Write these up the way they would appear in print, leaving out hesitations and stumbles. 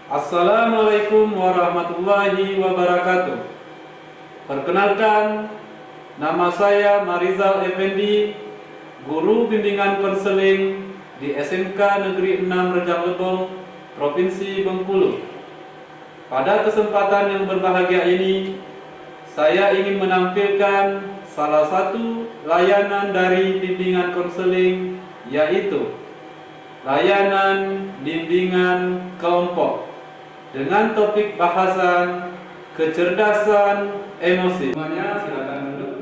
Assalamualaikum warahmatullahi wabarakatuh. Perkenalkan, nama saya Marizal Effendi, guru bimbingan konseling di SMK Negeri 6 Rejang Lebong, Provinsi Bengkulu. Pada kesempatan yang berbahagia ini, saya ingin menampilkan salah satu layanan dari bimbingan konseling, yaitu layanan bimbingan kelompok dengan topik bahasan kecerdasan emosi. Semuanya silakan duduk.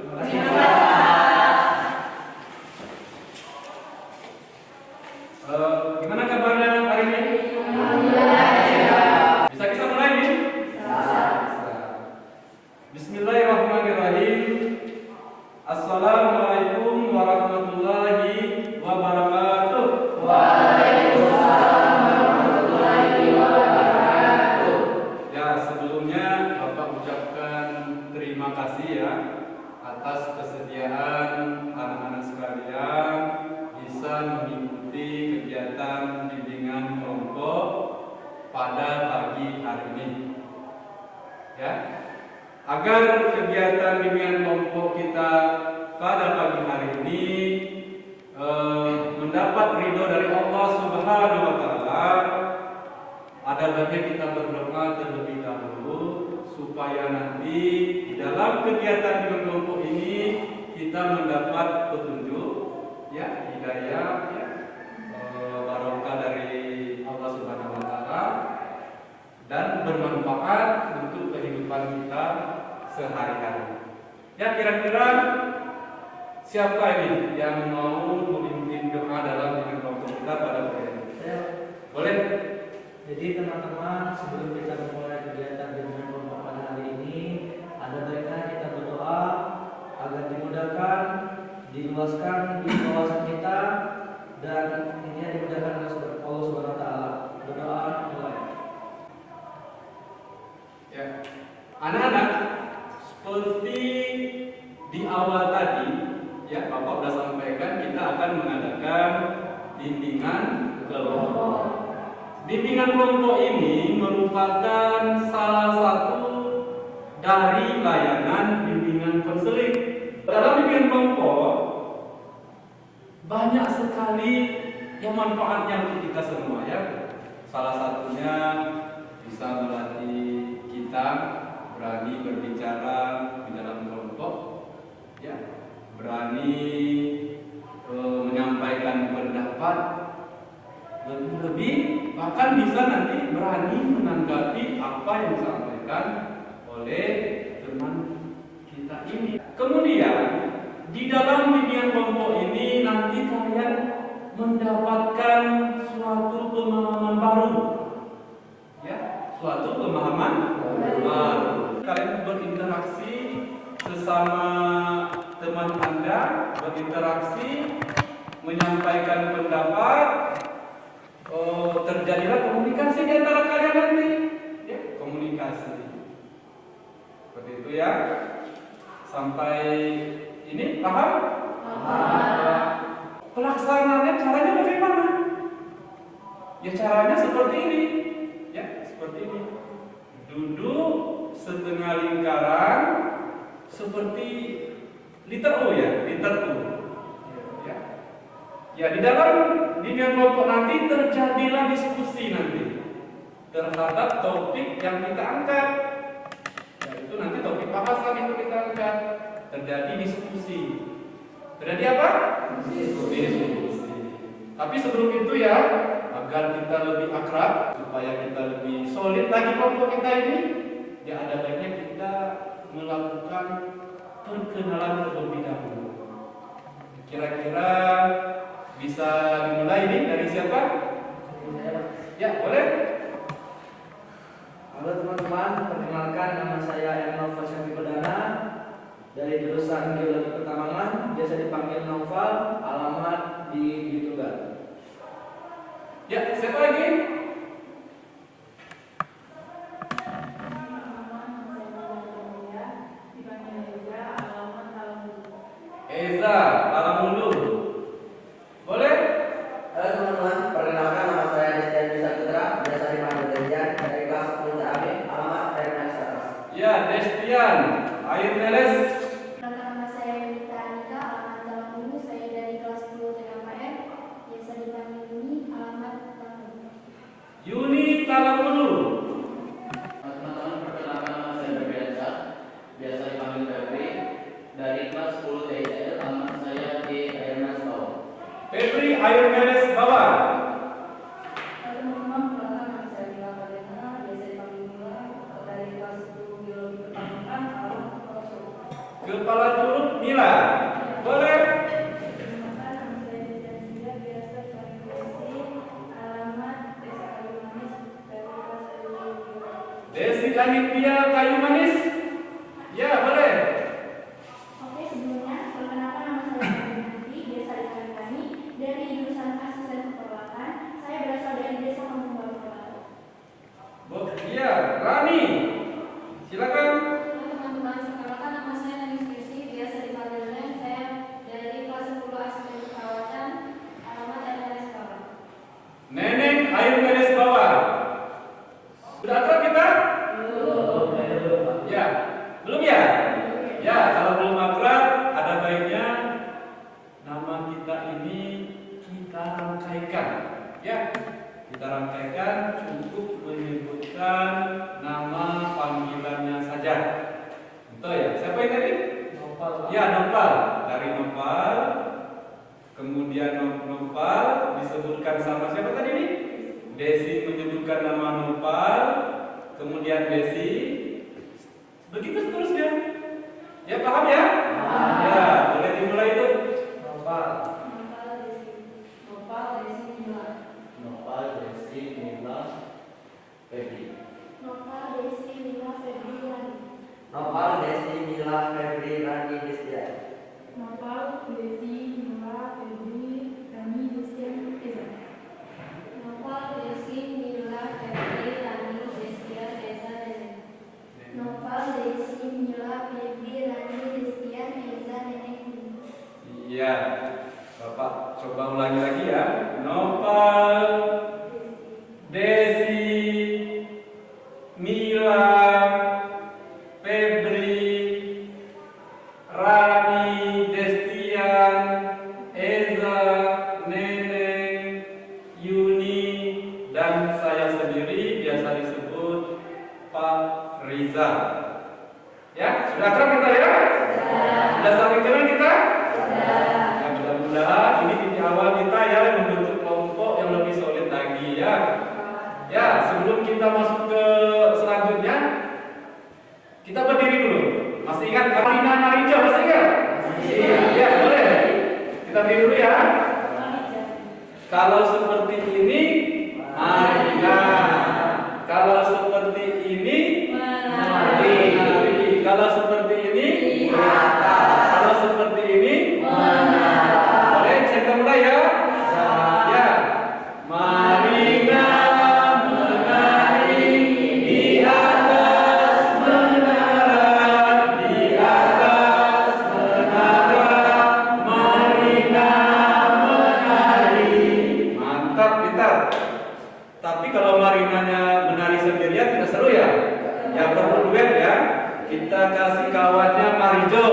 Gimana kabarnya hari ini? Bisa kita mulai nih? Bismillahirrahmanirrahim. Assalamualaikum warahmatullahi wabarakatuh. Waalaikumsalam warahmatullahi wabarakatuh. Ya, sebelumnya Bapak ucapkan terima kasih ya atas kesediaan anak-anak sekalian bisa mengikuti kegiatan bimbingan kelompok pada pagi hari ini. Ya, agar kegiatan bimbingan kelompok kita pada pagi hari ini mendapat ridho dari Allah Subhanahu wa Ta'ala, ada baiknya kita berdoa terlebih dahulu supaya nanti di dalam kegiatan bimbingan kelompok ini kita mendapat petunjuk, ya, hidayah, ya, barokah dari Allah Subhanahu wa Ta'ala dan bermanfaat untuk kehidupan kita sehari-hari. Ya, kira-kira siapa ini yang mau memimpin doa dalam bimbingan kelompok kita pada hari ini? Boleh? Jadi teman-teman, sebelum kita memulai kegiatan bimbingan kelompok pada hari ini, ada baiknya kita berdoa agar dimudahkan, diluaskan di wawasan kita, dan ini dimudahkan oleh Allah Subhanahu wa Ta'ala. Berdoa mulai. Ya, anak-anak, seperti di awal tadi, ya, Bapak sudah sampaikan kita akan mengadakan bimbingan kelompok. Bimbingan kelompok ini merupakan salah satu dari layanan bimbingan konseling. Dalam bimbingan kelompok banyak sekali yang manfaatnya untuk kita semua, ya. Salah satunya bisa melatih kita berani berbicara di dalam kelompok, ya, berani menyampaikan pendapat, lebih-lebih bahkan bisa nanti berani menanggapi apa yang disampaikan oleh teman kita ini. Kemudian di dalam bimbingan kelompok ini nanti kalian mendapatkan suatu pemahaman baru, ya, suatu pemahaman baru. Kalian berinteraksi sesama teman Anda, berinteraksi, menyampaikan pendapat, terjadilah komunikasi di antara kalian nanti, ya, komunikasi. Seperti itu ya. Sampai ini paham? Pelaksanaannya caranya bagaimana? Ya, caranya seperti ini, ya, seperti ini. Duduk setengah lingkaran seperti liter U, ya, liter U. Ya. Ya, di dalam bimbingan kelompok nanti terjadilah diskusi nanti terhadap topik yang kita angkat. Ya, itu nanti topik bahasan yang kita angkat. Terjadi diskusi. Terjadi apa? Diskusi. Tapi sebelum itu ya, agar kita lebih akrab, supaya kita lebih solid lagi kelompok kita ini, ya ada baiknya kita melakukan perkenalan terlebih dahulu. Kira-kira bisa dimulai nih dari siapa? Ya, boleh. Halo teman-teman, perkenalkan nama saya Ernal Fasyafi Perdana dari jurusan Geologi Pertambangan, biasa dipanggil Noval, alamat di Bitunggal. Ya, siapa lagi? Eza, Alamulu. Boleh? Halo teman-teman, perkenalkan nama saya Destian Bisa Putra, biasa dipanggil Dejan dari Ayurvedes. Nama saya Yunita Anika, alamat Talang Ungu. Saya dari kelas 10 TKPM. Biasa dipanggil Yuni, alamat Talang Ungu. Yuni Talapulu. Teman-teman, perkenalkan nama saya Febriansa, biasa dipanggil Febri, dari kelas 10 TIL, alamat saya di Ayurnas Bawah. Febri Ayurvedes bawah. Teman-teman, perkenalkan nama saya Mila Pradana, biasa dipanggil Mila, dari kelas 10 Biologi Pertanian, alamat Kepala Suruh. Kepala Curug Mila. Boleh. Perkenalkan, nama saya Desya, biasa dipanggil Desi, alamat Desa Kayu Manis, dari kelas 10. Desi Lanitya Kayu Manis. Ya, boleh. Oke, sebelumnya, perkenalkan nama saya Nanti, biasa dipanggil Kani, dari jurusan Asisten Peternakan. Saya berasal dari Desa Kampung Baru Kota. Iya, Rani. Silakan. Teman-teman, perkenalkan nama saya Nani Skrisi, biasa dipanggil Nen, saya dari kelas 10 Asisten Perawatan, alamat RRS Bawah. Neneng Ayurvedes bawah. Sudah akrab kita? Ya. Belum ya? Ya, kalau belum akrab, ada baiknya nama kita ini kita rangkaikan. Ya, kita rangkaikan, cukup menyebutkan nama panggilannya saja. Betul ya? Siapa yang tadi? Nopal. Ya, Nopal. Dari Nopal. Kemudian Nopal disebutkan sama siapa tadi nih? Desi menyebutkan nama Nopal. Kemudian Desi. Begitu seterusnya. Ya, paham ya? Ya, boleh dimulai itu. Nopal. Nopal, Desi, Mila. Nopal, Desi, Mila, Febri. Nopal, Desi, Mila, Febri, Rani. Nopal, Desi, Mila, Febri, Rani, Desya. Nopal, Desi, Mila, Febri, Rani, Desya, Eza. Nopal, Desi, Mila, Febri, Rani, Desya, Eza, Nenek. Nopal, Desi, Mila, Febri, Rani, Desya, Eza, Nenek. Iya. Bapak coba ulangi lagi ya. Nopal, Desi, Mila, Febri, Rani, Destian, Eza, Neneng, Yuni, dan saya sendiri biasa disebut Pak Riza. Ya, sudah akrab kita ya? Sudah saling kenal kita? Ya, mudah-mudahan ini titik awal kita ya membentuk kelompok yang lebih solid lagi ya. Ya, sebelum kita masuk ke selanjutnya, kita berdiri dulu. Masih ingat Marina Marijo? Masih ingat? Iya, ya, boleh. Kita berdiri dulu ya. Kalau seperti ini, Marina. Kalau seperti ini, Mari. Kalau seperti ini, kalau seperti ini, boleh kita mulai ya. Ya, Marina menari di atas menara, di atas menara, Marina menari. Mantap, pintar. Tapi kalau Marinanya menari sendirian tidak seru ya. Yang perlu duet ya. Kita kasih kawannya Marijo.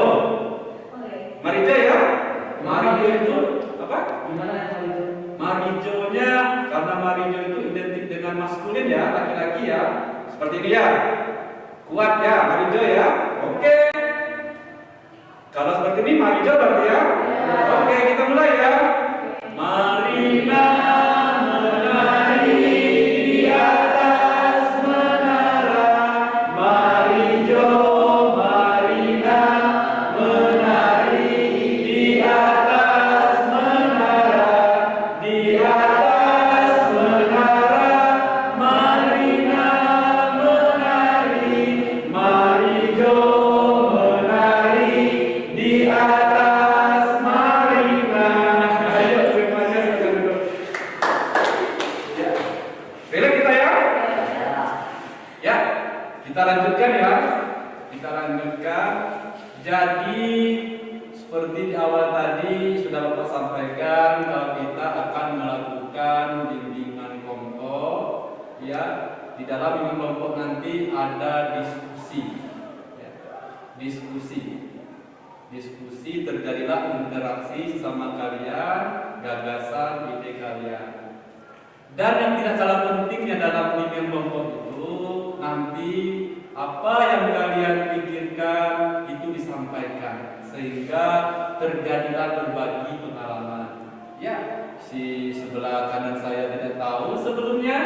Marijo ya. Marijo itu apa? Gimana ya Marijo? Marijonya karena Marijo itu identik dengan maskulin ya, laki-laki ya. Seperti ini ya. Kuat ya, Marijo ya. Oke. Kalau seperti ini Marijo berarti ya. Oke, kita mulai ya. Marina menari di atas menara, Marijo, Marina menari di atas menara, di atas menara, Marina menari, Marijo menari di atas Marina. Ayo semuanya silakan duduk. Ya. Relate kita ya? Ya, kita lanjutkan ya. Kita lanjutkan. Jadi seperti di awal tadi sudah Bapak sampaikan kalau kita akan melakukan bimbingan kelompok ya. Di dalam bimbingan kelompok nanti ada diskusi. Ya. diskusi. Diskusi terjadilah interaksi sesama kalian, gagasan, ide kalian. Dan yang tidak kalah pentingnya dalam bimbingan kelompok itu, nanti apa yang kalian pikirkan itu disampaikan, sehingga terjadilah berbagi pengalaman. Ya, si sebelah kanan saya tidak tahu sebelumnya,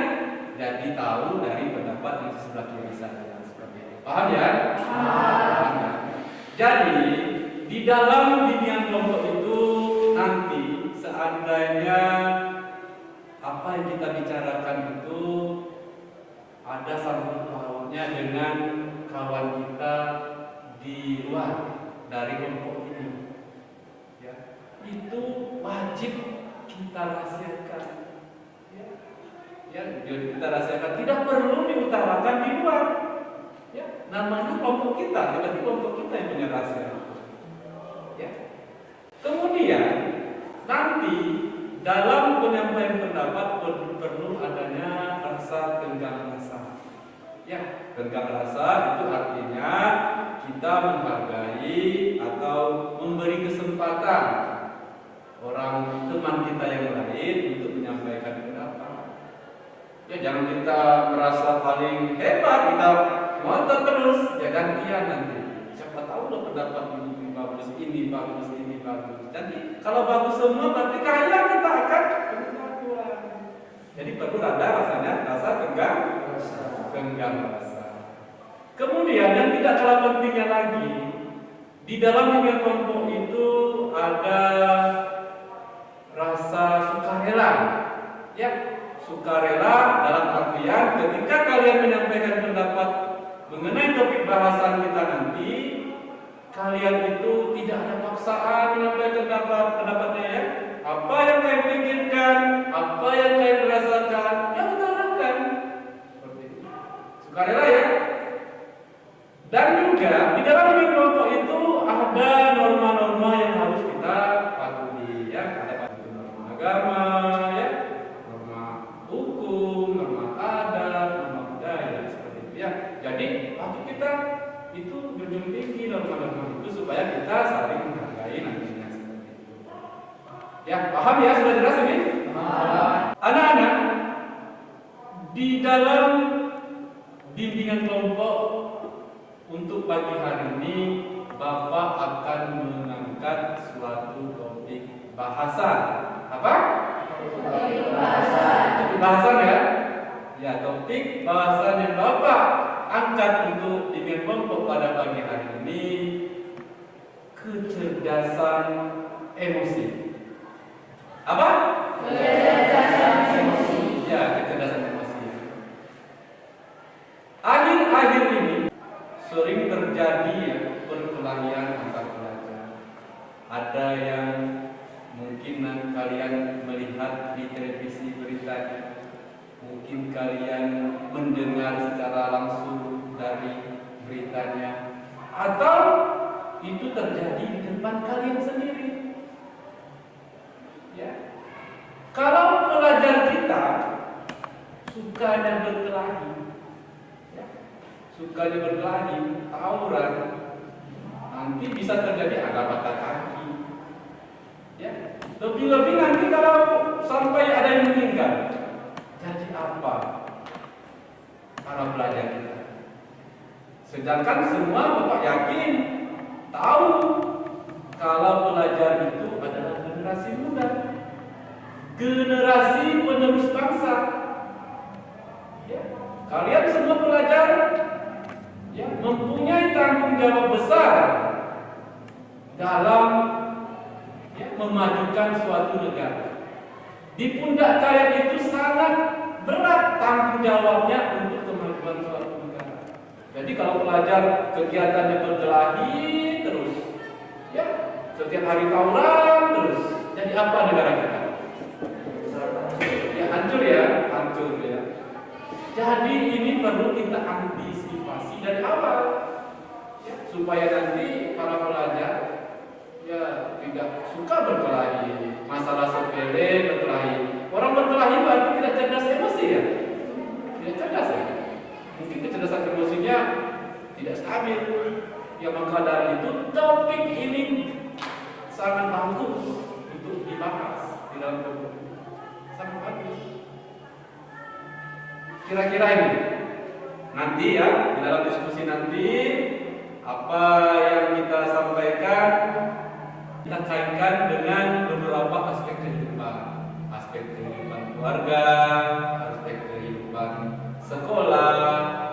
jadi tahu dari pendapat yang di sebelah kiri saya. Seperti itu. Paham ya? Paham ya? Jadi di dalam bimbingan kelompok itu nanti seandainya apa yang kita bicarakan itu ada sangkut pautnya dengan kawan kita di luar dari kelompok ini, ya, itu wajib kita rahasiakan. Ya, kita rahasiakan, tidak perlu diutarakan di luar. Ya, namanya kelompok kita, berarti kelompok kita yang punya rahasia. Ya. Kemudian nanti dalam penyampaian pendapat perlu adanya rasa tenggang rasa. Ya, tenggang rasa itu artinya kita menghargai atau memberi kesempatan orang teman kita yang lain untuk menyampaikan pendapat. Ya, jangan kita merasa paling hebat, kita ngotot terus, ya gantian nanti. Siapa tahu loh pendapat ini bagus, ini bagus, ini bagus. Nanti kalau bagus semua berarti kaya kita akan persatuan. Jadi perlu ada rasanya rasa tenggang rasa. Kemudian yang tidak kalah pentingnya lagi, di dalam bimbingan kelompok itu ada rasa sukarela. Ya, sukarela dalam artian ketika kalian menyampaikan pendapat mengenai topik bahasan kita nanti, kalian itu tidak ada paksaan menyampaikan pendapatnya, ya. Apa yang kalian pikirkan, apa yang kalian rasakan, ya utarakan. Seperti itu. Sukarela, ya. Dan juga di dalam bimbingan kelompok itu ada norma-norma yang harus kita patuhi, ya. Ada patuhi norma agama, ya, norma hukum, norma adat, norma budaya, seperti itu, ya. Jadi waktu kita itu junjung tinggi norma-norma itu supaya kita saling menghargai nantinya, seperti itu. Ya, paham ya? Sudah jelas ini? Anak-anak, di dalam bimbingan kelompok untuk pagi hari ini, Bapak akan mengangkat suatu topik bahasan. Apa? Topik bahasan. Topik bahasan, ya? Ya, topik bahasan yang Bapak angkat untuk bimbingan kelompok pada pagi hari ini, kecerdasan emosi. Apa? Kecerdasan emosi. Ya, kecerdasan emosi. Akhir-akhir ini sering terjadi, ya, perkelahian antar pelajar. Ada yang mungkin kalian melihat di televisi beritanya, mungkin kalian mendengar secara langsung dari beritanya, atau itu terjadi di depan kalian sendiri. Ya. Kalau pelajar kita sukanya berkelahi, sukanya berkelahi, tawuran, nanti bisa terjadi ada patah kaki. Ya, lebih-lebih nanti kalau sampai ada yang meninggal, jadi apa para pelajar kita? Sedangkan semua Bapak yakin tahu kalau pelajar itu adalah generasi muda, generasi penerus bangsa. Ya, kalian semua pelajar, ya, mempunyai tanggung jawab besar dalam, ya, memajukan suatu negara. Di pundak kalian itu sangat berat tanggung jawabnya untuk kemajuan suatu negara. Jadi kalau pelajar kegiatannya berkelahi terus, ya, setiap hari tawuran terus, jadi apa negara kita? Ya hancur, ya, hancur, ya. Jadi ini perlu kita antisipasi dari awal, ya, supaya nanti para pelajar, ya, tidak suka berkelahi. Masalah sepele berkelahi. Orang berkelahi berarti tidak cerdas emosi, ya, tidak cerdas, ya. Mungkin kecerdasan emosinya tidak stabil, Ya maka dari itu topik ini sangat bagus untuk dibahas di dalam kelompok. Sangat bagus. Kira-kira ini nanti ya di dalam diskusi nanti apa yang kita sampaikan kita kaitkan dengan beberapa aspek kehidupan keluarga, aspek kehidupan sekolah,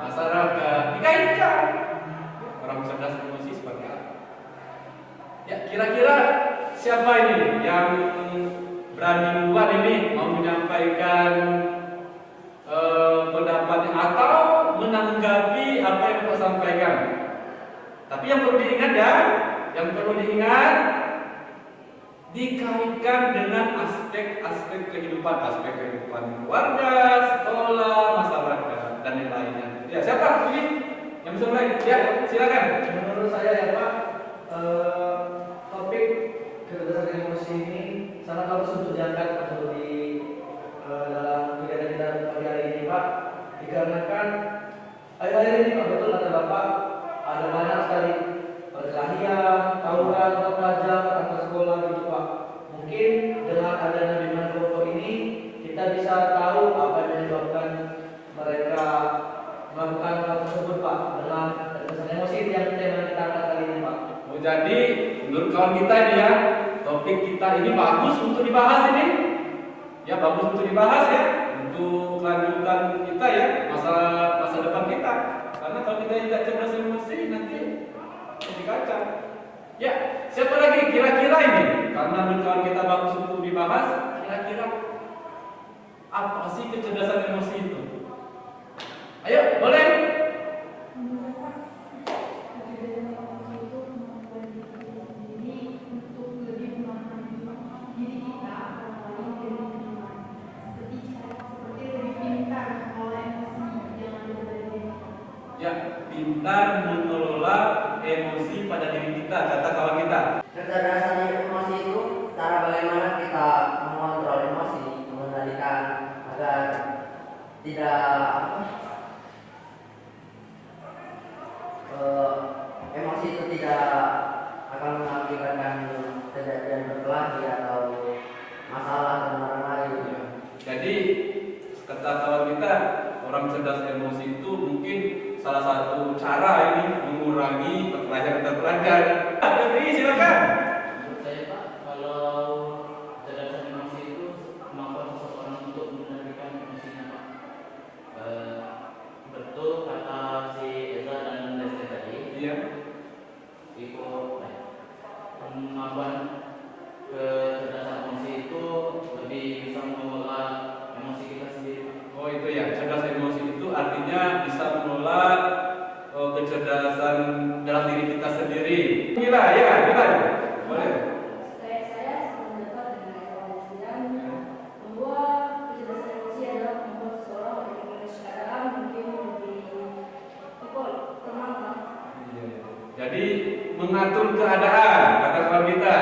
masyarakat, dikaitkan. Orang cerdas emosi seperti apa? Ya, kira-kira siapa ini yang berani duluan ini mau menyampaikan pendapatnya atau menanggapi apa yang kita sampaikan? Tapi yang perlu diingat ya, dikaitkan dengan aspek kehidupan keluarga, sekolah, masyarakat dan yang lainnya. Ya, siapa ini yang bisa mulai? Ya, silakan. Menurut saya ya Pak, topik kecerdasan emosi ini sangat bagus untuk diangkat atau di dalam kegiatan kita pagi hari ini Pak, dikarenakan akhir-akhir ini Pak, betul kata Bapak, ada banyak sekali perkelahian, tawuran, pelajar, antar sekolah gitu Pak. Mungkin dengan adanya bimbingan kelompok ini kita bisa tahu apa yang menyebabkan mereka melakukan hal tersebut Pak, dengan kecerdasan emosi yang tema kita angkat kali ini Pak. Oh, jadi menurut kawan kita ini ya, topik kita ini bagus untuk dibahas ini. Ya, bagus untuk dibahas ya, untuk kelanjutan kita ya, masa depan kita. Karena kalau kita tidak cerdas emosi nanti jadi kacau. Ya, siapa lagi kira-kira ini? Karena menurut kawan kita bagus untuk dibahas, kira-kira apa sih kecerdasan emosi itu? Ayo, boleh? Ya, pintar mengelola emosi pada diri kita, kata kawan kita. Kecerdasan emosi itu cara bagaimana kita mengontrol emosi, mengendalikan agar tidak emosi itu tidak akan mengakibatkan kejadian berkelahi atau masalah dan orang lain. Jadi kata kawan kita, orang cerdas emosi itu mungkin salah satu cara ini mengurangi perkelahian. Jadi silakan. Menurut saya Pak, kalau kecerdasan emosi itu kemampuan seseorang untuk mengendalikan emosinya Pak. Betul kata si Eza dan Lesti tadi. Iya. Itu kemampuan kecerdasan emosi itu lebih bisa mengelola emosi kita sendiri. Oh itu ya, cerdas emosi itu artinya bisa mengelola kecerdasan dalam diri kita sendiri. Gila ya, boleh. Saya sependapat dengan evaluasian bahwa kecerdasan emosi adalah kemampuan seseorang untuk mengelola keadaan mungkin lebih tenang lah. Iya. Jadi mengatur keadaan kata kawan kita.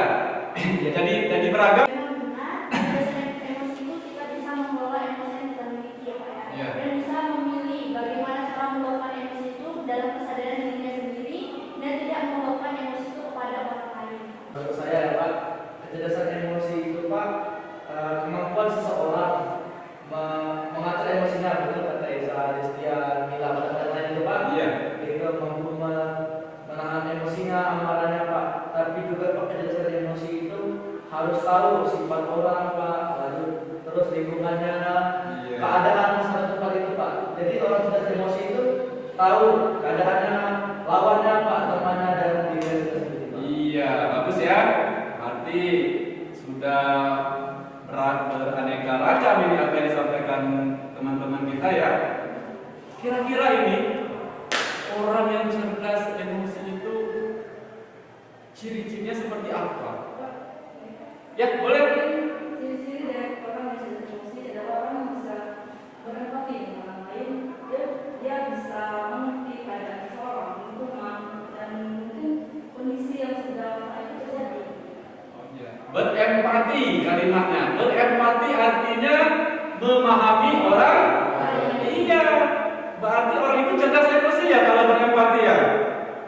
Ya, jadi beragam. Memang benar, kecerdasan emosi itu kita bisa mengelola emosi yang kita miliki ya Pak ya. Iya. Dan bisa memilih bagaimana cara meluapkan emosi itu dalam kesadaran dirinya sendiri dan tidak meluapkan emosi itu kepada orang lain. Menurut saya ya Pak, kecerdasan emosi itu Pak, kemampuan seseorang mengatur emosinya, betul kata Eza, Destia, Mila, pada lain itu Pak. Iya. Itu mampu menahan emosinya, amarahnya Pak. Tapi juga Pak, kecerdasan emosi itu harus tahu sifat orang Pak, lalu terus lingkungannya, Iya. keadaan satu tempat itu Pak. Jadi orang cerdas emosi itu tahu keadaannya, lawannya Pak, temannya dan dirinya sendiri Pak. Iya, bagus ya. Arti sudah beraneka ragam ini apa yang disampaikan teman-teman kita ya. Kira-kira ini orang yang cerdas emosi itu ciri-cirinya seperti apa? Ya, boleh. Ciri-ciri dari orang yang cerdas emosi adalah orang yang bisa berempati dengan orang lain. Dia bisa mengerti keadaan seseorang, lingkungan, dan mungkin kondisi yang sedang saat itu terjadi. Berempati kalimatnya. Berempati artinya memahami orang lain. Iya. Berarti orang itu cerdas emosi ya kalau berempati ya.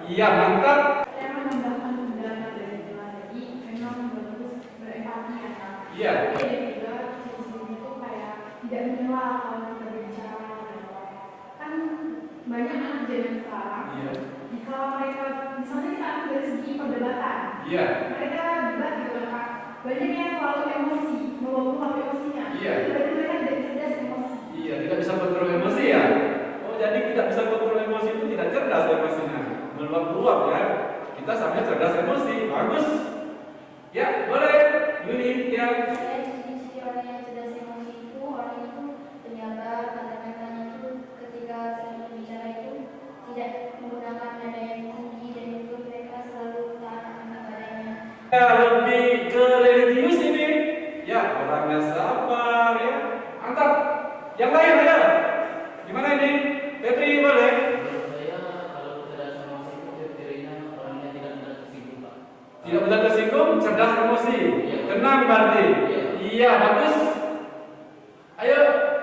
Iya, mantap. Saya menambahkan beberapa dari jadi memang bagus berempati ya Kak. Iya. Tapi juga sisi itu kayak tidak menyela kalau kita berbicara gitu. Kan banyak anak zaman sekarang. Iya. Jika mereka misalnya kita ambil dari segi perdebatan, Iya. mereka debat gitu kan Kak. Banyak yang selalu emosi, meluap emosinya. Iya. Berarti mereka tidak cerdas emosi. Iya, tidak bisa kontrol emosi ya. Oh, jadi tidak bisa kontrol emosi itu tidak cerdas emosinya. Meluap-luap ya. Kita sampai cerdas emosi. Bagus. Ya, boleh. Yuni, ya. Saya ciri-ciri orang yang cerdas emosi itu orang itu penyabar, kata-katanya itu ketika sedang berbicara itu tidak menggunakan nada yang tinggi dan itu mereka selalu taat akan ibadahnya. Ya, lebih ke religius ini. Ya, orangnya sabar ya. Mantap. Yang lain ada? Gimana ini? Febri boleh? Menurut saya kalau kecerdasan emosi itu ciri-cirinya orangnya tidak mudah tersinggung, Pak. Tidak mudah tersinggung, cerdas emosi. Iya. Tenang berarti. Iya. Iya, bagus. Ayo,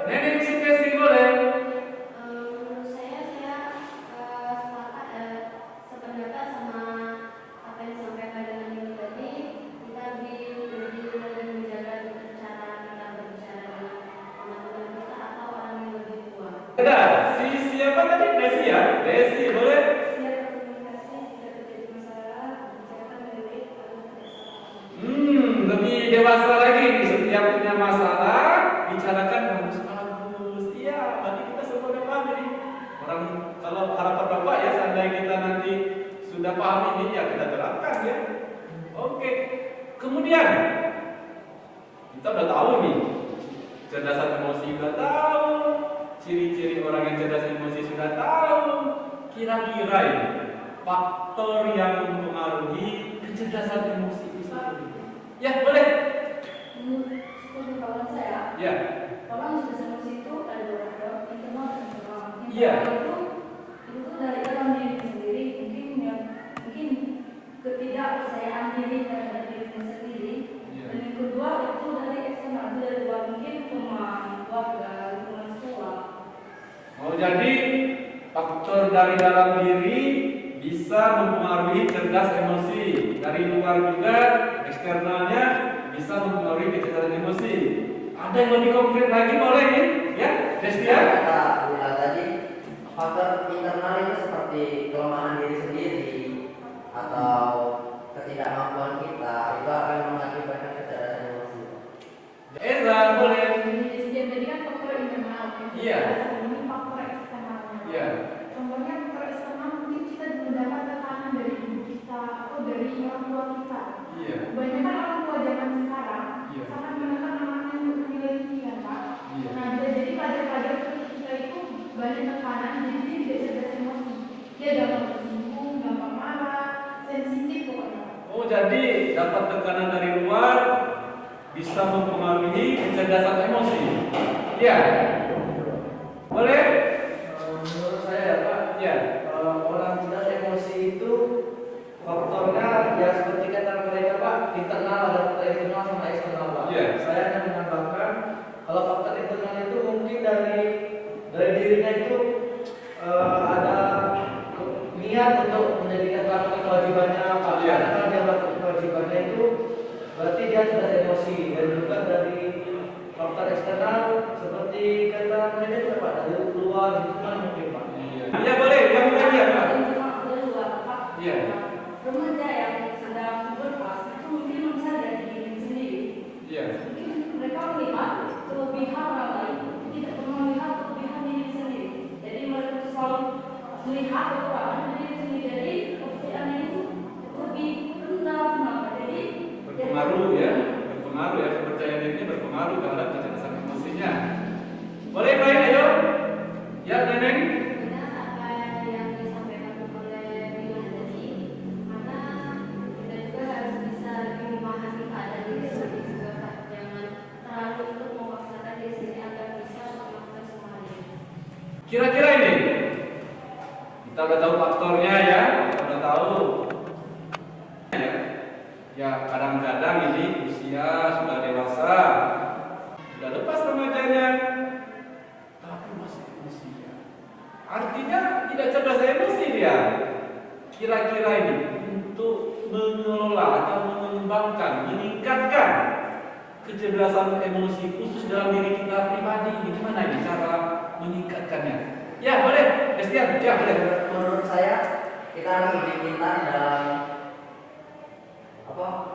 Nenek Siti boleh. Menurut saya sepakat sependapat sama apa yang disampaikan dengan Yuni tadi. Kita lebih menjaga cara kita berbicara dengan teman-teman kita atau orang yang lebih tua. Ada, si siapa tadi? Desi ya? Desi, boleh? Siap berkomunikasi jika terjadi masalah, bicarakan dengan baik agar tidak salah. Lebih dewasa lagi. Setiap punya masalah, bicarakan bagus-bagus. Iya, berarti kita semua udah paham ini. Orang, kalau harapan Bapak ya, seandainya kita nanti sudah paham ini, ya kita terapkan ya. Oke. Kemudian, kita udah tahu nih, cerdasan emosi udah tahu, ciri-ciri orang yang cerdas emosi sudah tahu. Kira-kira ini, faktor yang mempengaruhi kecerdasan emosi itu sendiri. Ya, boleh. Menurut kawan saya, Ya. orang yang cerdas emosi itu ada dua faktor, internal dan eksternal. Iya. Internal itu dari dalam diri sendiri, mungkin ketidakpercayaan diri terhadap dirinya sendiri. Iya. Dan yang kedua itu dari eksternal, itu dari luar, mungkin teman, keluarga, lingkungan sekolah. Oh, jadi faktor dari dalam diri bisa mempengaruhi cerdas emosi. Dari luar juga, eksternalnya bisa mempengaruhi kecerdasan emosi. Ada yang lebih konkret lagi boleh nih? Ya, Destia? Kata Lila tadi, faktor internal itu seperti kelemahan diri sendiri atau ketidakmampuan kita itu akan mengakibatkan kecerdasan emosi. Eza, boleh? Jadi kan faktor internal. Iya. Ini faktor eksternalnya. Iya. Contohnya faktor eksternal mungkin kita mendapat tekanan dari ibu kita atau dari orang tua kita. Iya. Kebanyakan orang tua zaman sekarang Iya. sangat menekan anaknya untuk nilai tinggi kan Pak. Iya. Nah jadi pelajar-pelajar seperti kita itu banyak tekanan jadi dia tidak cerdas emosi. Dia gampang tersinggung, gampang marah, sensitif pokoknya. Oh, jadi dapat tekanan dari luar bisa mempengaruhi kecerdasan emosi. Iya. Boleh? Menurut saya Pak, Ya. orang cerdas emosi itu faktornya ya seperti kata mereka Pak, internal ada faktor internal sama eksternal Pak. Iya. Saya hanya menambahkan kalau faktor internal itu mungkin dari dirinya itu ada niat untuk menjadikan melakukan kewajibannya Pak. Iya. Karena kalau dia melakukan kewajibannya itu berarti dia cerdas emosi dan juga dari faktor eksternal seperti kata mereka juga Pak dari luar lingkungan mungkin Pak. Iya, boleh. Yang lain ya, Pak? Internal ada dua, Pak. Iya. Remaja yang sedang berpas itu mungkin bisa dari diri sendiri. Iya. Mungkin mereka melihat kelebihan orang lain, tidak pernah melihat kelebihan diri sendiri. Jadi mereka selalu melihat kekurangan diri sendiri. Jadi kepercayaan itu lebih rendah. Jadi Berpengaruh ya. Berpengaruh ya. Kepercayaan diri ini berpengaruh terhadap kecerdasan emosinya. Boleh, baik, ayo. Ya, Neneng. Benar apa yang disampaikan oleh Bila tadi, karena kita juga harus bisa lebih memahami keadaan diri sendiri juga Pak. Jangan terlalu untuk memaksakan diri sendiri agar bisa melakukan semuanya. Kira-kira ini kita udah tahu faktornya ya, kita udah tahu. Ya, kadang-kadang ini usia sudah dewasa, sudah lepas remajanya, tapi masih usia. Artinya tidak cerdas emosi dia. kira-kira ini untuk mengelola atau mengembangkan, meningkatkan kecerdasan emosi khusus dalam diri kita pribadi, gimana ini cara meningkatkannya? Ya boleh, Destian, ya boleh. Menurut saya kita harus lebih pintar dalam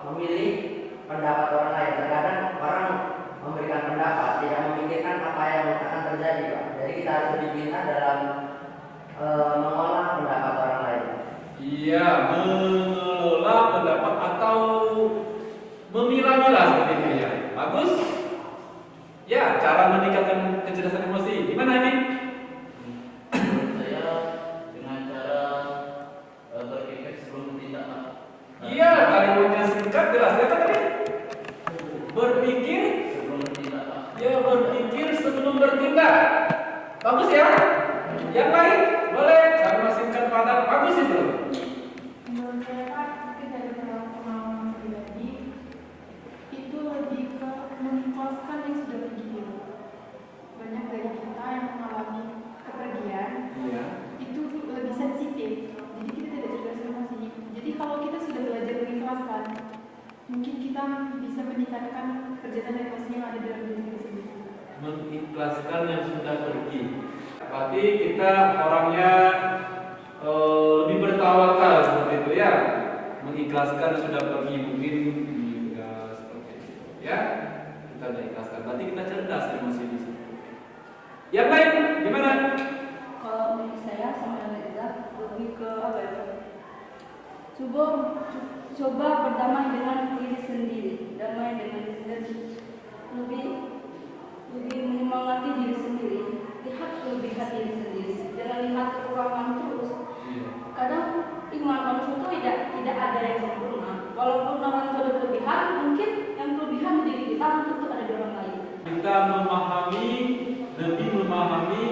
memilih pendapat orang lain. Terkadang orang memberikan pendapat tidak memikirkan apa yang akan terjadi, Pak. Jadi kita harus lebih pintar dalam mengolah pendapat orang lain. Iya, mengelola pendapat atau memilah-milah seperti itu ya. Bagus. Ya, cara meningkatkan kecerdasan emosi. Gimana ini? Menurut saya dengan cara berpikir sebelum bertindak, Pak. Iya, kalimatnya singkat jelas ya tadi. Berpikir, Sebelum bertindak, Pak. ya berpikir sebelum bertindak. Bagus ya. Yang lain boleh. Kalimat singkat padat, bagus itu. Menurut saya Pak, mungkin dari pengalaman pribadi itu lebih ke mengikhlaskan yang sudah pergi dulu. Banyak dari kita yang mengalami kepergian Iya. itu lebih sensitif, jadi kita tidak cerdas emosi. Jadi kalau kita sudah belajar mengikhlaskan, mungkin kita bisa meningkatkan kecerdasan emosi yang ada dalam diri kita sendiri. Mengikhlaskan yang sudah pergi. Berarti kita orangnya lebih bertawakal seperti itu ya. Mengikhlaskan sudah pergi mungkin ya, seperti itu ya. Kita sudah ikhlaskan. Berarti kita cerdas emosi di situ. Yang lain gimana? Kalau menurut saya sama dengan Reza, lebih ke apa ya? Coba berdamai dengan diri sendiri, damai dengan diri sendiri, lebih menyemangati diri sendiri, lihat kelebihan diri sendiri, jangan lihat kekurangan terus. Kadang iman manusia itu tidak ada yang sempurna. Walaupun orang itu ada kelebihan, mungkin yang kelebihan di diri kita tentu ada di orang lain. Kita lebih memahami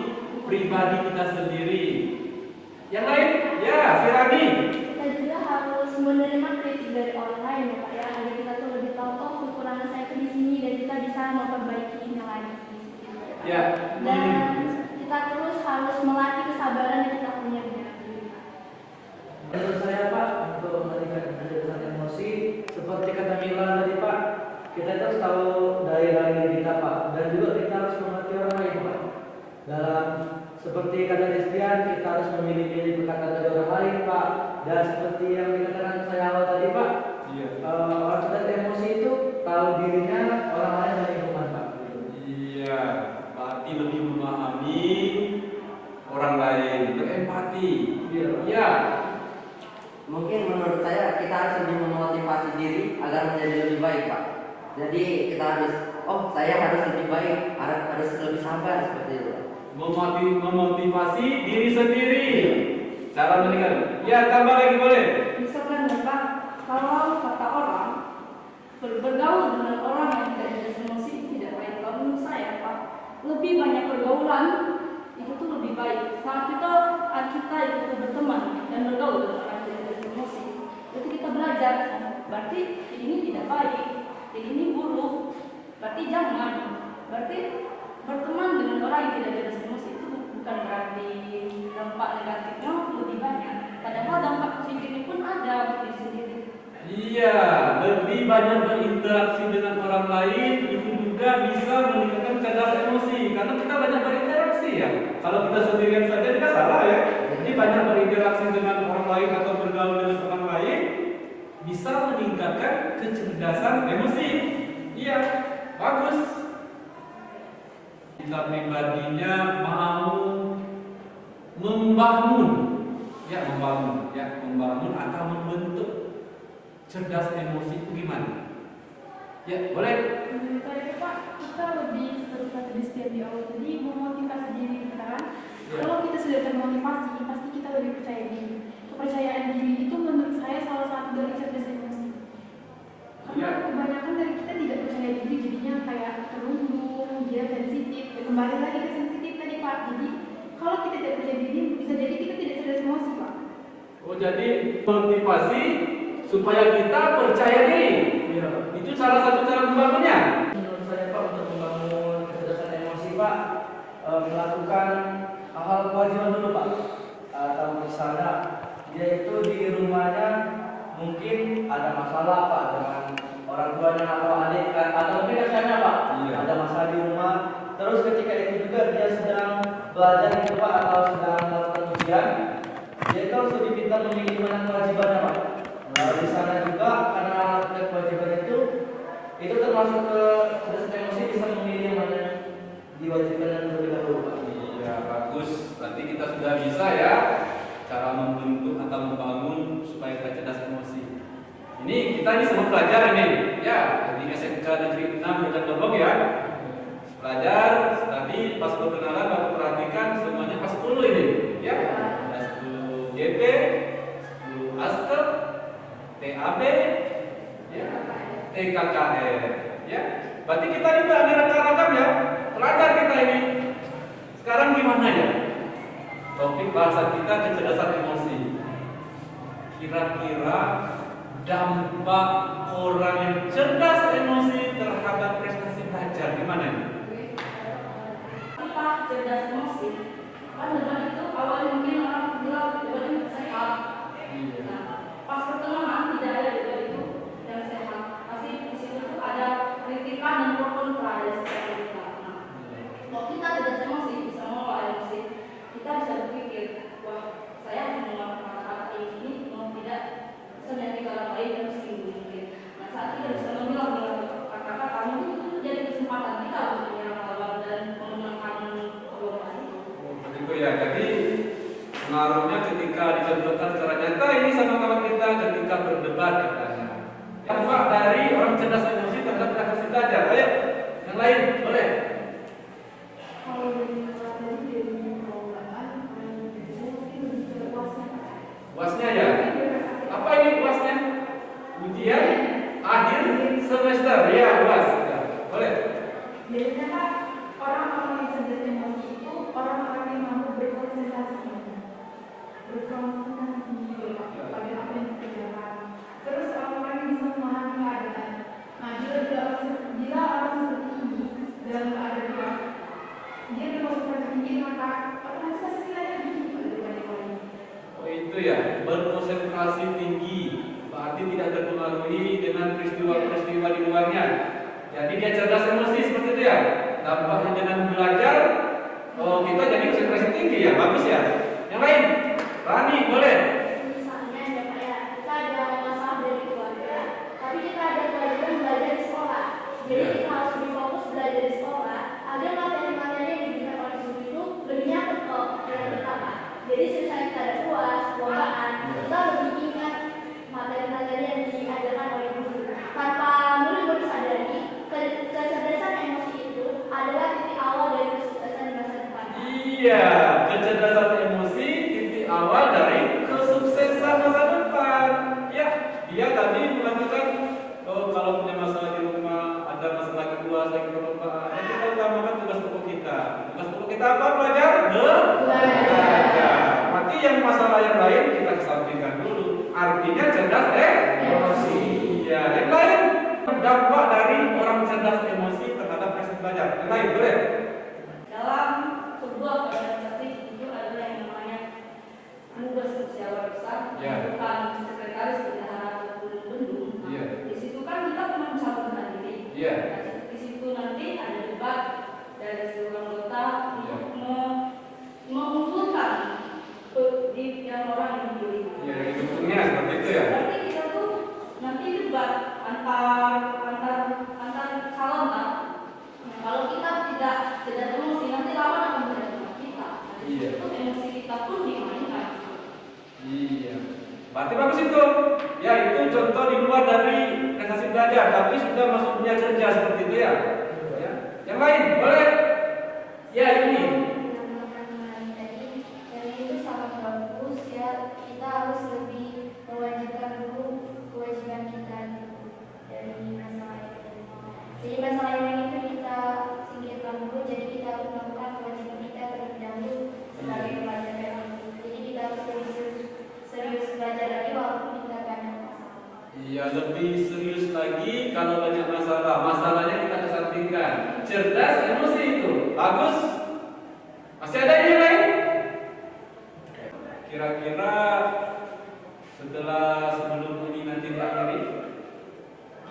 pribadi kita sendiri. Yang lain? Ya, si Rani. Kita juga harus menerima kritik dari orang lain ya Pak ya, agar kita tuh lebih tahu oh kekurangan saya itu di sini dan kita bisa memperbaikinya lagi. Ya. Dan kita terus harus melatih kesabaran yang kita punya dengan diri. Menurut saya Pak, untuk meningkatkan kecerdasan emosi, seperti kata Mila tadi Pak, kita harus tahu daerah diri kita Pak, dan juga kita harus mengerti orang lain Pak. Dalam seperti kata Destian, kita harus memilih-milih perkataan dari orang lain Pak, dan seperti yang dikatakan saya awal tadi Pak, Iya. orang cerdas emosi itu tahu dirinya, orang lain dan lingkungan Pak. Iya, berarti lebih memahami orang lain, berempati. Iya. Ya, Mungkin menurut saya kita harus lebih memotivasi diri agar menjadi lebih baik, Pak. Jadi kita harus, saya harus lebih baik, harus lebih sabar seperti itu. memotivasi diri sendiri. Cara meningkat. Ya, tambah lagi boleh. Misalkan Pak, kalau kata orang bergaul dengan orang yang tidak jelas emosi itu tidak baik. Kalau menurut saya Pak, lebih banyak pergaulan itu tuh lebih baik. Saat kita itu berteman dan bergaul dengan orang yang tidak jelas emosi, itu kita belajar. Berarti ini tidak baik, ini buruk. Berarti jangan. Berarti berteman dengan orang yang tidak jelas emosi itu bukan berarti dampak negatifnya lebih banyak. Padahal dampak positifnya pun ada bagi diri sendiri. Iya, lebih banyak berinteraksi dengan orang lain itu juga bisa meningkatkan kecerdasan emosi karena kita banyak berinteraksi ya. Kalau kita sendirian saja kita salah ya. Jadi banyak berinteraksi dengan orang lain atau bergaul dengan orang lain bisa meningkatkan kecerdasan emosi. Iya, bagus. Kita pribadinya mau membangun atau membentuk cerdas emosi itu gimana? Ya, boleh. Menurut saya Pak, kita lebih seperti kata Destian di awal tadi, memotivasi diri kita kan. Ya. Kalau kita sudah termotivasi, pasti kita lebih percaya diri. Kepercayaan diri itu menurut saya salah satu dari cerdas emosi. Karena Ya. kebanyakan dari kita tidak percaya diri, jadinya kayak terlundung, dia sensitif. Ya, kembali lagi ke sensitif tadi Pak. Jadi kalau kita tidak percaya diri, bisa jadi kita tidak cerdas emosi Pak. Oh, jadi motivasi supaya kita percaya diri. Iya. Itu salah satu cara membangunnya. Menurut saya Pak, untuk membangun kecerdasan emosi Pak, melakukan hal-hal kewajiban dulu Pak. Atau misalnya dia itu di rumahnya mungkin ada masalah Pak dengan orang tuanya atau adik atau mungkin rekannya Pak. Iya. Ada masalah di rumah. Terus ketika itu juga dia sedang belajar gitu Pak atau sedang melakukan ujian, dia itu harus diminta memilih mana kewajibannya Pak. Di sana juga karena melakukan kewajiban itu termasuk ke kecerdasan emosi, bisa memilih mana diwajibkan dan terlebih dahulu Pak. Iya, bagus. Berarti kita sudah bisa ya cara membentuk atau membangun supaya kita cerdas emosi. Ini kita ini semua pelajar ini, ya di SMK Negeri 6 Bojonegoro ya. Pelajar, tadi pas perkenalan aku perhatikan semuanya pas 10 ini, ya. Ada 10 GP, 10 Aster, TAB, ya, TKKR, ya. Berarti kita juga ada ragam ya, pelajar kita ini. Sekarang gimana ya? Topik bahasan kita kecerdasan emosi. Kira-kira dampak orang yang cerdas emosi terhadap prestasi belajar gimana ini? Kita cerdas emosi. Kan debat itu awalnya mungkin orang bilang debat itu sehat. Nah, pas pertengahan tidak ada debat itu yang sehat. Pasti di situ tuh ada kritikan dan pro kontra dari setiap kita. Nah, kalau kita cerdas emosi, bisa mengolah emosi, kita bisa berpikir, wah saya harus mengolah kata-kata ini mau tidak bisa menyakiti orang lain dan tersinggung mungkin. Nah, saat kita bisa memilah kata-kata kamu itu jadi kesempatan kita untuk menyerang lawan dan memenangkan perlombaan itu. Begitu ya. Jadi pengaruhnya ketika dicontohkan secara nyata ini sama kawan kita ketika berdebat katanya. Dampak dari orang cerdas emosi terhadap prestasi belajar. Ayo, yang lain boleh. Kalau dari perlombaan, saya mungkin lebih ke UASnya. UASnya ya. Apa ini UASnya? Ujian akhir semester ya, UAS. Ya, boleh. Biasanya Pak, orang-orang yang cerdas emosi itu orang-orang yang mampu berkonsentrasi tinggi gitu Pak, pada apa yang dikerjakan. Terus orang-orang yang bisa memahami keadaan. Nah, bila orang seperti ini dalam keadaan dia berkonsentrasi tinggi maka otomatis hasilnya begitu daripada orang ini. Oh itu ya, berkonsentrasi tinggi. Berarti tidak terpengaruhi dengan peristiwa-peristiwa di luarnya. Jadi dia cerdas emosi seperti itu ya. Dampaknya dengan belajar, oh kita jadi konsentrasi tinggi ya, bagus ya. Yang lain, Rani boleh. Misalnya ada kayak kita ada masalah dari keluarga, tapi kita ada kewajiban belajar di sekolah. Jadi kita harus lebih fokus belajar di sekolah agar materi-materi yang diberikan oleh guru itu lebih nyata ke pikiran kita Pak. Jadi misalnya kita ada UAS, perlombaan, kita lebih ingat materi-materi yang diajarkan oleh guru. Tanpa guru sadari, kecerdasan emosi itu adalah titik awal dari kesuksesan di masa depan. Iya, kecerdasan emosi titik awal dari kesuksesan masa depan. Ya, dia tadi mengatakan kalau punya masalah di rumah, ada masalah kedua, lagi perlombaan, kita utamakan tugas pokok kita. Tugas pokok kita apa pelajar? Belajar. Berarti yang masalah yang lain kita kesampingkan dulu. Artinya cerdas emosi. Ya, yang lain dampak dari orang cerdas emosi terhadap prestasi belajar. Yang lain boleh? Dalam sebuah organisasi itu adalah yang namanya tugas sosial besar, Ya. bukan sekretaris bendahara ataupun bendung. Nah, Ya. di situ kan kita cuma mencalonkan diri. Ya. Nah, di situ nanti ada debat dari seluruh anggota Ya. untuk mengumpulkan di yang orang yang dipilih. Ya, dukungnya seperti itu ya. Berarti kita tuh nanti debat antar calon kan. Nah, kalau kita tidak emosi nanti lawan akan menerima kita. Nah, Iya. itu emosi kita pun dimainkan. Iya. Berarti bagus itu. Ya itu contoh di luar dari prestasi belajar, tapi sudah masuk dunia kerja seperti itu ya. Ya. Yang lain boleh? Ya ini. Dan itu sangat bagus ya, kita harus lebih mewajibkan dulu kewajiban kita dari masalah itu. Jadi masalah yang itu kita singkirkan dulu, jadi kita harus melakukan kewajiban kita terlebih dahulu sebagai pelajar itu. Jadi kita harus lebih serius belajar lagi walaupun kita banyak masalah. Iya, lebih serius lagi kalau banyak masalah. Masalahnya kita kesampingkan. Cerdas emosi itu. Bagus. Masih ada yang lain? Kira-kira setelah sebelum ini nanti diakhiri,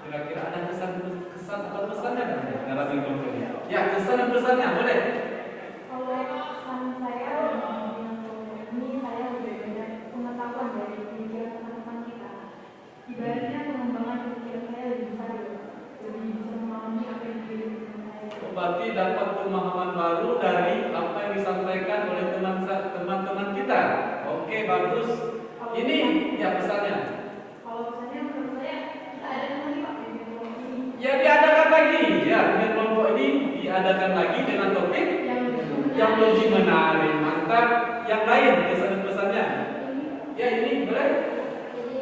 kira-kira ada kesan atau pesannya dalam kelompok ini? Ya, kesan dan pesannya boleh. Kalau pesan saya dengan kelompok ini, saya lebih banyak pengetahuan dari pikiran teman-teman kita. Ibaratnya pengembangan pikiran saya lebih besar, lebih bisa memahami apa yang diri saya. Berarti dapat pemahaman baru dari apa yang disampaikan oleh teman-teman kita. Oke, bagus. Ini ya pesannya. Kalau pesannya menurut saya kita adakan lagi Pak di kelompok ini. Ya diadakan lagi. Ya, dengan kelompok ini diadakan lagi dengan topik yang lebih menarik, mantap. Yang lain kesan-pesannya. Ya ini boleh. Jadi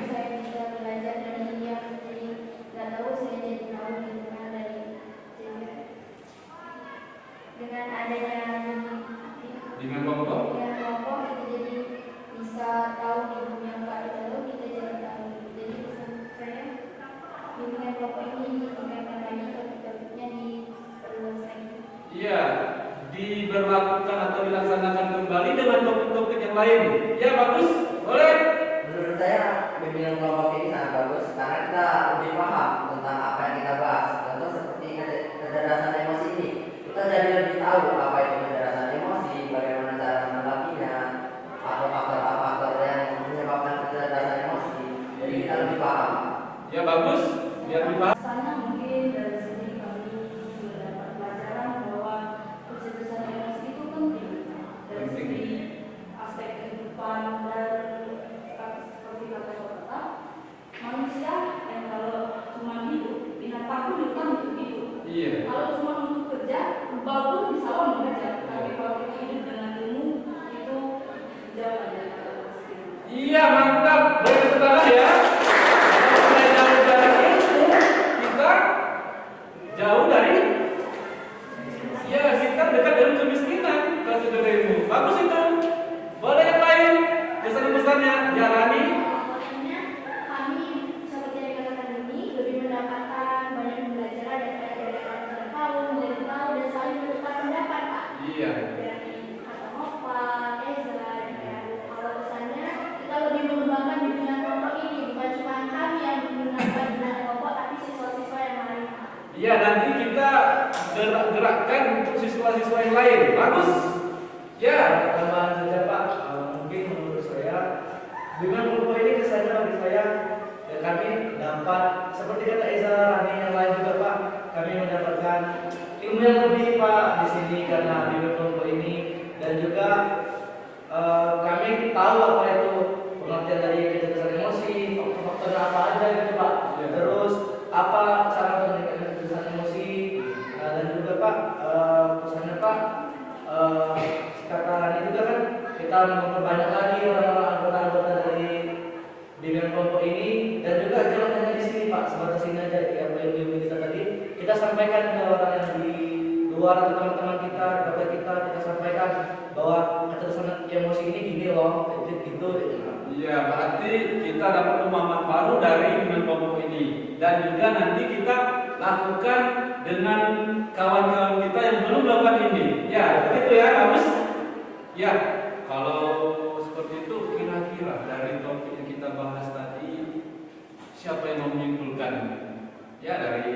saya bisa belajar dari yang jadi nggak tahu saya jadi tahu gitu kan dari dengan adanya Dengan kelompok. dengan kelompok kita jadi bisa tahu di dunia nggak kita tahu kita jadi tahu. Jadi pesan saya dengan kelompok ini ditingkatkan lagi topik-topiknya diperluas lagi. Iya, diberlakukan atau dilaksanakan kembali dengan topik-topik yang lain. Ya bagus, boleh. Menurut saya bimbingan kelompok ini sangat bagus karena kita lebih paham tentang apa yang kita bahas. Contoh seperti kecerdasan emosi ini, kita jadi lebih tahu apa itu kecerdasan emosi, bagaimana cara menanggapinya, atau faktor-faktor yang menyebabkan kecerdasan emosi. Jadi kita lebih paham. Ya bagus, biar dibahas. Sana mungkin dari sini kami mendapat pelajaran bahwa kecerdasan emosi itu penting dari segi aspek kehidupan dan seperti kata kata manusia yang kalau cuma hidup binatang pun itu kan hidup. Iya. Kalau cuma untuk kerja, bagus bisa orang bekerja. Tapi kalau kita hidup dengan ilmu itu jauh dari kata pasti. Iya mantap, boleh tepuk tangan ya. Kalau kita jauh dari ilmu, kita jauh dari, ya kita dekat dengan kemiskinan kalau sudah dari ilmu. Bagus itu. Boleh yang lain? Pesan-pesannya jalani. Makanya kami seperti yang dikatakan ini lebih mendapatkan banyak pembelajaran dari orang tahu, menjadi tahu dan saling bertukar pendapat Pak. Iya. Dari kata Nova, Ezra, dan kalau pesannya kita lebih mengembangkan bimbingan kelompok ini bukan cuma kami yang mengembangkan bimbingan kelompok tapi siswa-siswa yang lain Pak. Iya nanti kita gerakkan untuk siswa-siswa yang lain. Bagus. Ya. Tambahan saja Pak, mungkin menurut saya dengan kelompok ini kesannya bagi saya ya kami dapat seperti kata Eza, Rani yang lain juga Pak, kami mendapatkan ilmu yang lebih Pak di sini karena di kelompok ini dan juga kami tahu apa itu pengertian dari kecerdasan emosi, faktor apa aja gitu Pak. Terus apa cara meningkatkan kecerdasan emosi dan juga Pak pesannya Pak kata Rani juga kan kita memperbanyak lagi orang-orang anggota-anggota dari bimbingan kelompok ini dan juga jangan hanya di sini Pak sebatas ini aja ya apa yang kita tadi kita sampaikan ke orang yang di luar atau teman-teman kita kepada kita sampaikan bahwa kecerdasan emosi ini gini loh gitu. Iya, berarti kita dapat pemahaman baru dari bimbingan kelompok ini dan juga nanti kita lakukan dengan kawan-kawan kita yang belum melakukan ini. Ya, begitu ya, bagus. Ya, kalau seperti itu kira-kira dari topik yang kita bahas tadi siapa yang mau menyimpulkan? Ya, dari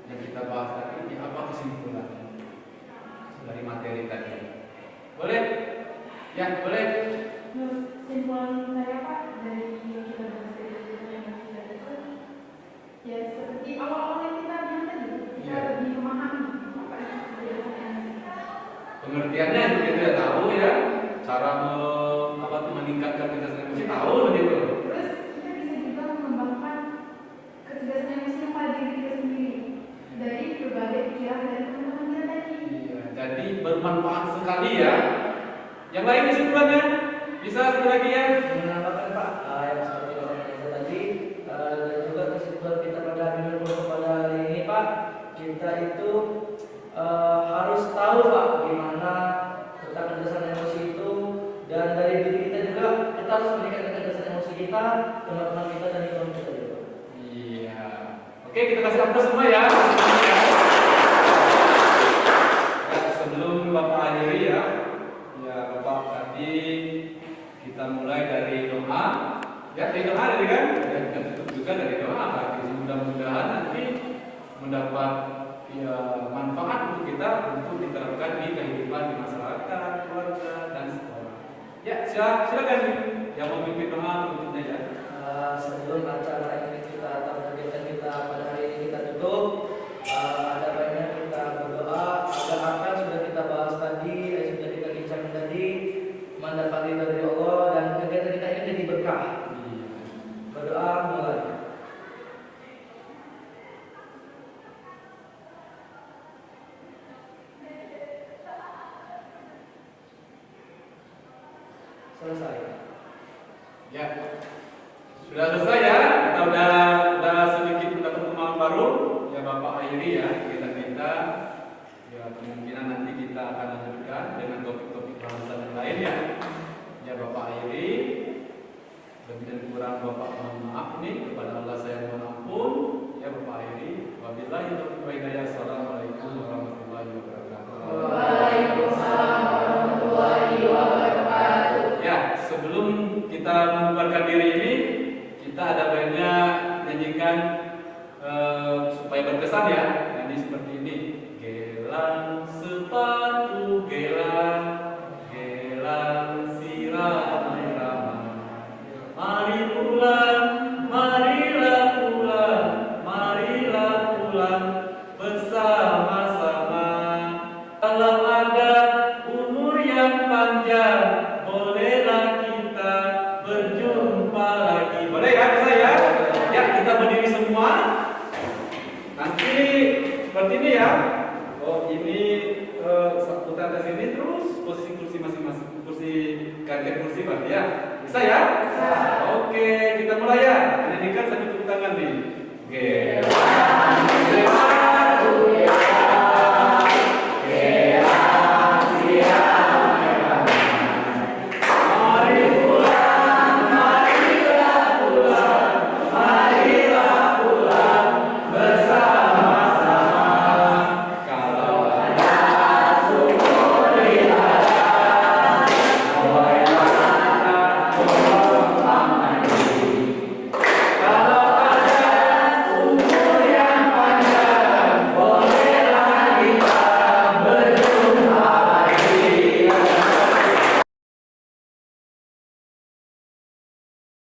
yang kita bahas tadi ini apa kesimpulan dari materi tadi? Boleh? Ya, boleh. Kesimpulan saya Pak dari yang kita bahas dari itu ya seperti awal-awal yang kita bilang tadi kita Iya. lebih memahami apa yang kecerdasan emosi. Pengertiannya begitu ya, tahu ya cara meningkatkan kecerdasan emosi, tahu begitu. Terus kita bisa juga mengembangkan kecerdasan emosi yang pada diri kita sendiri dari berbagai pikiran dari teman-teman kita tadi. Iya, jadi bermanfaat sekali ya. Yang lain kesimpulannya bisa sekali lagi ya. Menambahkan Pak yang seperti orang yang tadi dan juga kesimpulan kita pada bimbingan kelompok pada hari ini Pak kita itu harus tahu Pak gimana tentang kecerdasan emosi itu dan dari diri kita juga kita harus meningkatkan kecerdasan emosi kita teman-teman kita dan teman kita juga. Iya. Oke, kita kasih aplaus semua ya. Ya, sebelum Bapak akhiri ya. Ya, Bapak tadi kita kita mulai dari doa. Ya, dari doa dari kan? Dan kita tutup juga dari doa. Jadi mudah-mudahan nanti mendapat ya, manfaat untuk kita untuk diterapkan di kehidupan di masyarakat, keluarga dan sekolah. Ya, silakan yang mau memimpin doa untuknya ya. Sebelum acara ini kita atau kegiatan kita pada hari ini kita tutup, ada baiknya kita berdoa agar apa yang sudah kita bahas tadi, yang sudah kita bincangkan tadi mendapat ridho dari Allah dan kegiatan kita ini jadi berkah. Berdoa mulai. Selesai. Ya, sudah selesai ya. Kita udah sedikit mendapat pemahaman baru. Ya Bapak Airi ya, kita ya kemungkinan nanti kita akan lanjutkan dengan topik-topik bahasan yang lain ya. Ya Bapak Airi, lebih dan kurang Bapak mohon maaf nih kepada Allah saya mohon ampun. Ya Bapak Airi, wabillahi taufiq wa hidayah. Assalamualaikum warahmatullahi wabarakatuh. Waalaikumsalam warahmatullahi wabarakatuh. Ya, sebelum kita membubarkan diri ini, kita ada baiknya nyanyikan supaya berkesan ya. Nyanyi seperti ini. Gelang sepatu gelang, gelang sirama-rama. Mari pulang, marilah pulang, marilah pulang bersama-sama. Kalau ada umur yang panjang, bolehlah kita berjumpa lagi. Boleh ya, bisa ya? Ya, kita berdiri semua. Nanti seperti ini ya. Oh, ini putar ke sini terus posisi kursi masing-masing, kursi ganti kursi berarti ya. Bisa ya? Bisa. Oke, kita mulai ya. Nyanyikan sambil tepuk tangan nih. Oke.